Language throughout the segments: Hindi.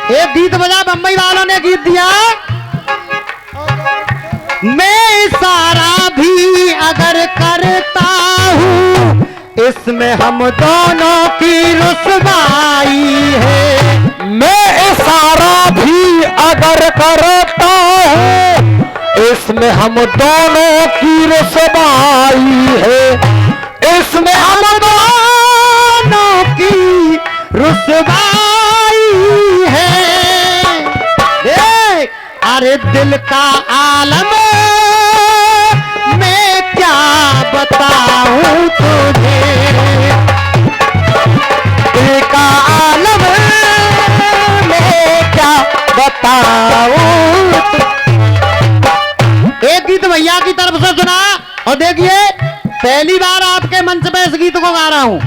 एक गीत बजा, बम्बई वालों ने गीत दिया। मैं इशारा भी अगर करता हूँ इसमें हम दोनों की रुसवाई है। मैं इशारा भी अगर करता हूँ इसमें हम दोनों की रुसवाई है। इसमें हम दोनों की रुसवाई है। देख, अरे दिल का आलम मैं क्या बताऊं तुझे, दिल का आलम मैं क्या बताऊं। एक गीत भैया की तरफ से सुना, और देखिए पहली बार आपके मंच पे इस गीत को गा रहा हूं,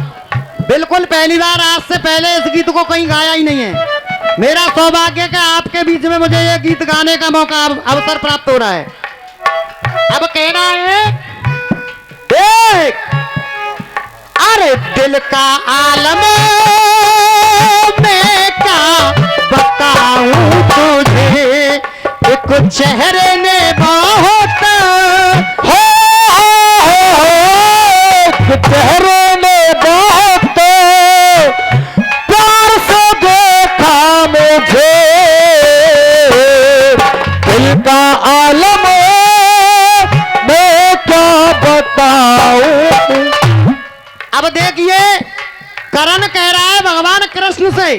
बिल्कुल पहली बार, आज से पहले इस गीत को कहीं गाया ही नहीं है। मेरा सौभाग्य है कि आपके बीच में मुझे ये गीत गाने का मौका, अवसर प्राप्त हो रहा है। अब कहना है, देख, अरे दिल का आलम मैं क्या बताऊं तुझे, एक चेहरे ने बहुत चेहरे में बहुत प्यार से देखा मुझे, दिल का आलम मैं क्या बताऊं। अब देखिए करण कह रहा है भगवान कृष्ण से,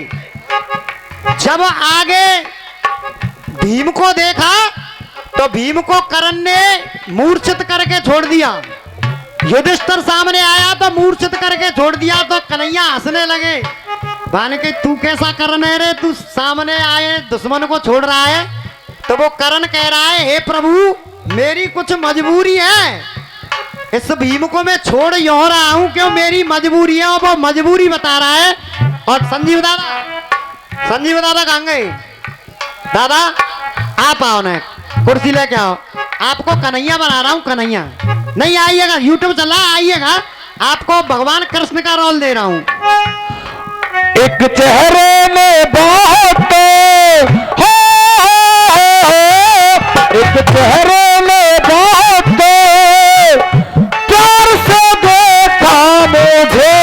जब आगे भीम को देखा तो भीम को करण ने मूर्छित करके छोड़ दिया। युधिष्ठिर सामने आया तो मूर्छित करके छोड़ दिया, तो कन्हैया हंसने लगे, भाने के तू कैसा करण है रे, तू सामने आए दुश्मन को छोड़ रहा है। तो वो करण कह रहा है, हे प्रभु मेरी कुछ मजबूरी है, इस भीम को मैं छोड़ यूं रहा हूं क्यों, मेरी मजबूरी है, और वो मजबूरी बता रहा है। और संजीव दादा कहाँ गए? दादा आप आओ ना, कुर्सी लेके आओ, आपको कन्हैया बना रहा हूं, कन्हैया नहीं, आइएगा, यूट्यूब चला, आइएगा, आपको भगवान कृष्ण का रोल दे रहा हूं। एक चेहरे में बहुत हो, एक चेहरे में बहुत प्यार से देखा मुझे।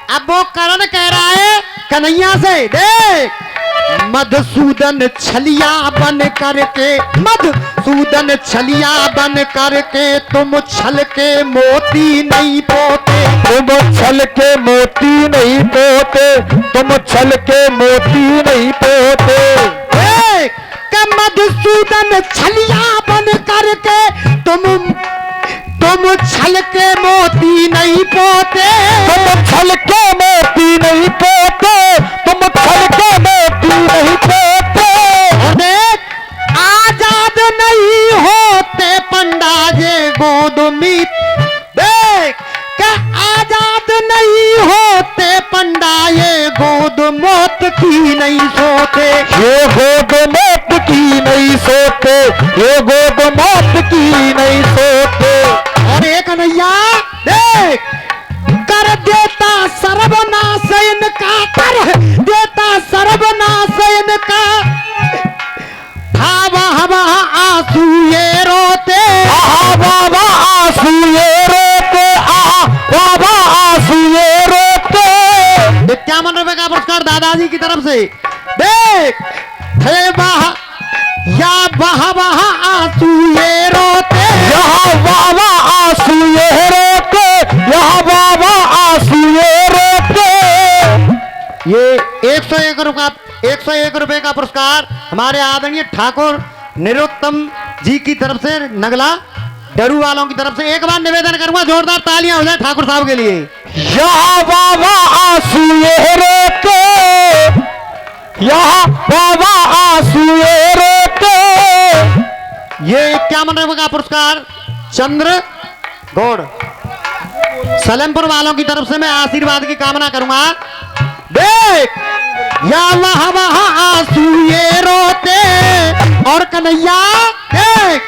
अब वो करण कह रहा है कन्हैया से, देख मधुसूदन छलिया बन करके, मधुसूदन छलिया बन करके तुम छल के मोती नहीं पोते, तुम छल के मोती नहीं पोते, तुम छल के मोती नहीं पोते। मधुसूदन छलिया बन करके तुम छल के मोती नहीं पोते, तुम छल के मोती नहीं पोते, तुम छल के मोती नहीं पोते। देख आजाद नहीं होते पंडा ये गोद मीत, देख क्या आजाद नहीं होते पंडा ये गोद मौत की नहीं सोते, ये गोद मौत की नहीं सोते, ये गोद मौत की नहीं सोते। और एक कन्हैया देख कर देता सर्वनाश इनका, कर देता सर्वनाश इनका, वह आंसू ये रोते, बाबा आंसू ये रोते, बाबा आंसू ये रोते। 51 रुपए का पुरस्कार दादाजी की तरफ से। देख हे वाह या वाह आंसू ये रोते, यहाँ बाबा आंसू ये रोते, यहाँ बाबा आंसू ये रोते। ये 101 रुपए का पुरस्कार हमारे आदरणीय ठाकुर निरुत्तम जी की तरफ से, नगला डरू वालों की तरफ से। एक बार निवेदन करूंगा, जोरदार तालियां हो जाए ठाकुर साहब के लिए। यहाँ बाबा आंसू ये रोते, यहाँ बाबा आंसू ये रोते। ये 51 रुपए का पुरस्कार चंद्र गौड़ सलेमपुर वालों की तरफ से मैं आशीर्वाद की कामना करूंगा। देख या वह आंसू ये रोते, और कन्हैया देख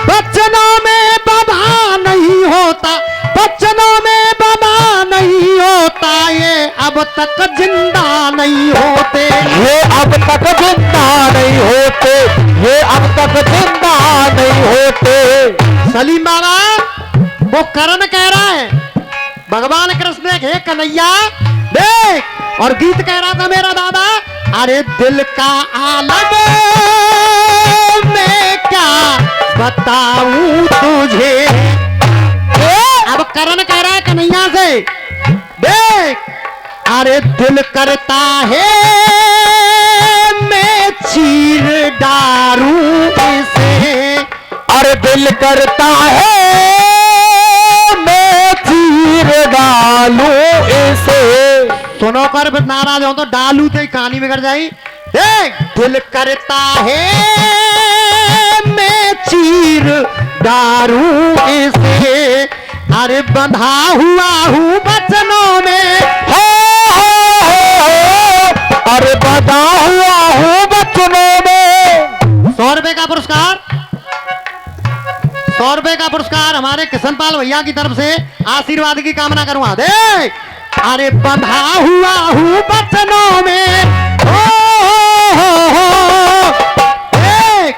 बच्चनों में बबा नहीं होता, बच्चनों में बबा नहीं होता, होता ये अब तक जिंदा नहीं होते। ये अब तक जिंदा नहीं होते, ये अब तक जिंदा नहीं होते। सलीम बाबा वो करण कह रहा है भगवान कृष्ण हे कन्हैया देख, और गीत कह रहा था मेरा दादा, अरे दिल का आलम मैं क्या बताऊं तुझे। अब करण कह रहा है कन्हैया से देख, अरे दिल करता है मैं चीर डालूं इसे। अरे दिल करता है मैं चीर डालूं इसे। सुनो कर नाराज हो तो डालू तो कहानी बिगड़ जाई। देख दिल करता है मैं चीर डालूं इसे, अरे बंधा हुआ हूँ बचनों में। अरे बंधा हुआ हूँ बचनों में। 100 रुपए का पुरस्कार, 100 रुपए का पुरस्कार हमारे किशनपाल भैया की तरफ से आशीर्वाद की कामना करूंगा। देख अरे बंधा हुआ हूँ बचनों में, देख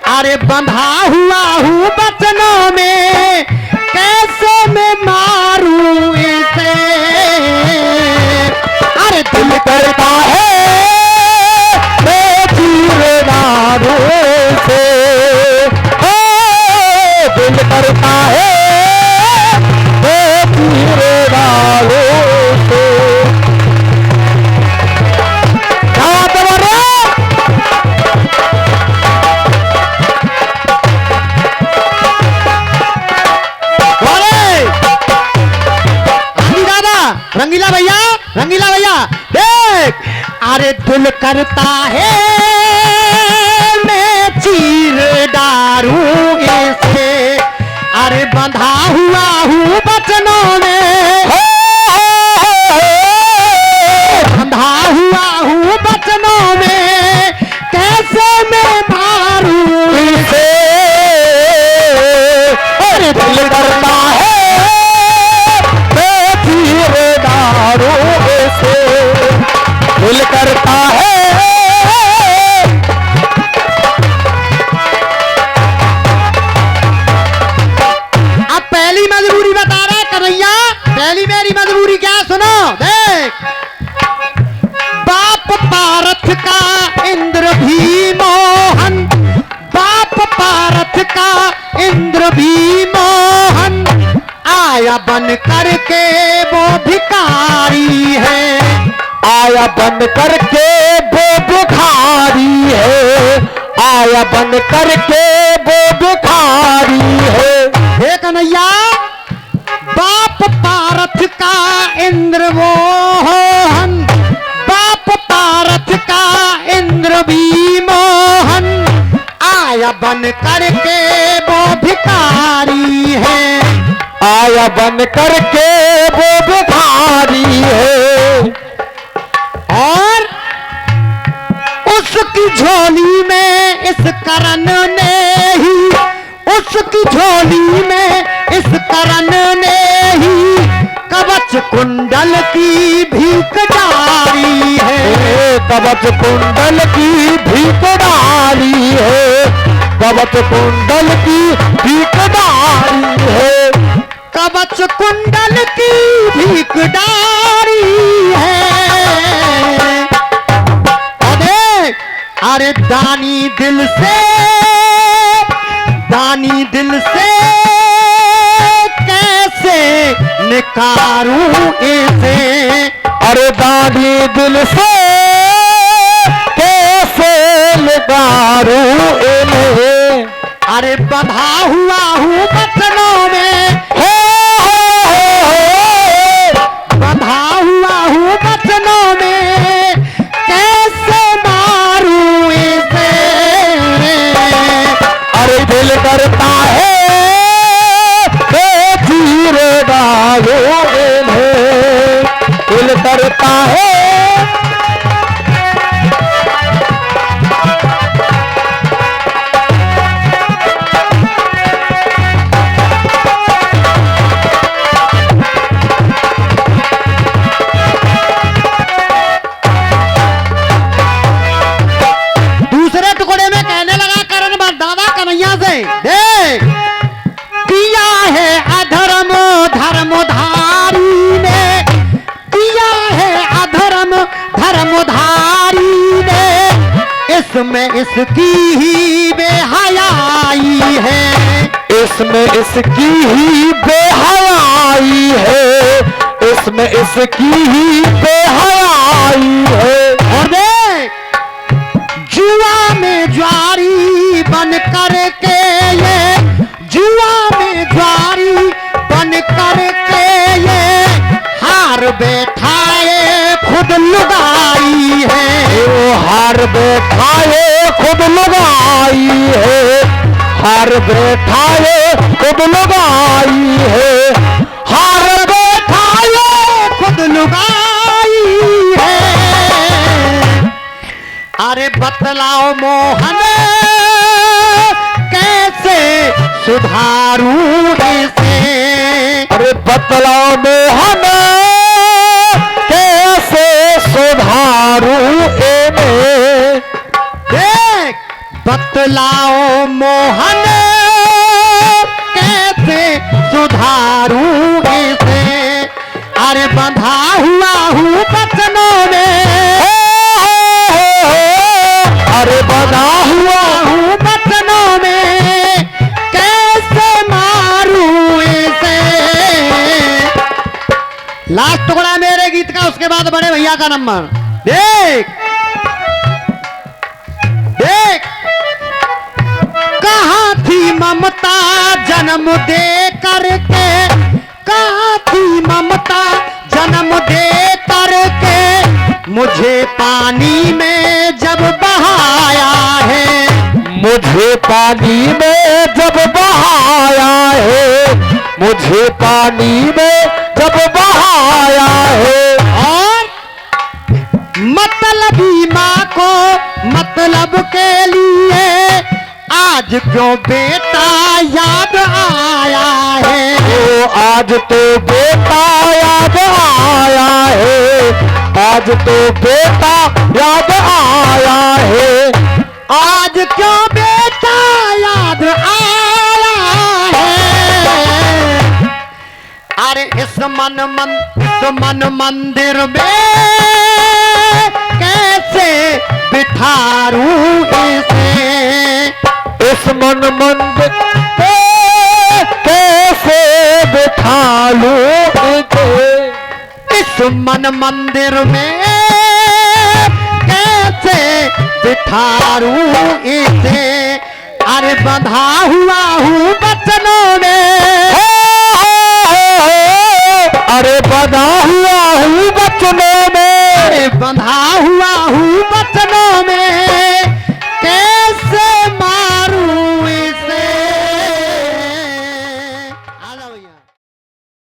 अरे बंधा हुआ हूँ बचनों में, कैसे मैं मारूं इसे। अरे दिल करता है मैं चीर डालूं इसे। दिल करता है मैं चीर डालूं इसे। क्या बात है बोलो? रंगीला भैया, रंगीला भैया देख, अरे दिल करता है मैं चीर डालूं इसे, अरे बंधा हुआ हूँ बचनों में, बंधा हुआ हूँ बचनों में, कैसे मैं मारूं इसे। अरे दिल करता है दिल करता है। अब पहली मजबूरी बता रहा है कन्हैया, पहली मेरी मजबूरी क्या सुनो। देख बाप पारथ का इंद्र भी मोहन, बाप पारथ का इंद्र भी मोहन, आया बन करके वो भिखारी है, आया बन करके वो भिखारी है, आया बन करके वो भिखारी है। हे कन्हैया बाप पारथ का इंद्र मोहन, बाप पारथ का इंद्र भी मोहन, आया बन करके वो भिखारी है, आया बन करके वो भिखारी है। और उसकी झोली में इस करण ने ही, उसकी झोली में इस करण ने ही कवच कुंडल की भीख डाली है, कवच कुंडल की भीख डाली है, कवच कुंडल की भीख डाली है, कवच कुंडल की भीख डाली है। अरे दानी दिल से, दानी दिल से कैसे निकारूं इसे, अरे दानी दिल से कैसे निकारूं इन्हें। अरे बंधा हुआ हूँ बचनों में, बंधा हुआ हूँ बचनों में, कैसे मारूं इसे। अरे दिल करता है मैं चीर डालूं इन्हें, दिल करता है। धर्मधारी ने इसमें इसकी ही बेहयाई है, इसमें इसकी ही बेहयाई है, इसमें इसकी ही बेहयाई है। और देख जुआ में ज्वारी बन करके ये, जुआ में ज्वारी बन करके ये हार बैठाए खुद लुगाई है, वो हार बैठाए खुद लुगाई है, हार बैठाए खुद लुगाई है, हार बैठाए खुद लुगाई है। अरे बतलाओ मोहन कैसे सुधारूं इसे, अरे बतलाओ मोहन कैसे सुधारूं इन्हें। देख बतलाओ मोहन कैसे सुधारूं इसे, अरे बंधा हुआ हूँ बचनों में, अरे बना हुआ हूँ बचनों में कैसे मारूं इसे। लास्ट टुकड़ा मेरे गीत का, उसके बाद बड़े भैया का नंबर। देख देख कहाँ थी ममता जन्म दे करके, कहाँ थी ममता जन्म दे करके मुझे पानी में जब बहाया है, मुझे पानी में जब बहाया है, मुझे पानी में जब बहाया है। और मतलबी माँ को मतलब के लिए आज क्यों बेटा याद आया है, ओ आज तो बेटा याद आया है, आज तो बेटा याद आया है, आज क्यों बेटा याद आया है। अरे इस मन मंदिर में कैसे बिठारूं इसे, इस मन मंदिर पे कैसे बिठा लूं इसे, इस मन मंदिर में कैसे बिठारूं इसे, अरे बंधा हुआ हूँ बचनों में, अरे बना हुआ हूँ बचनों में, अरे बंधा हुआ हूँ बचनों में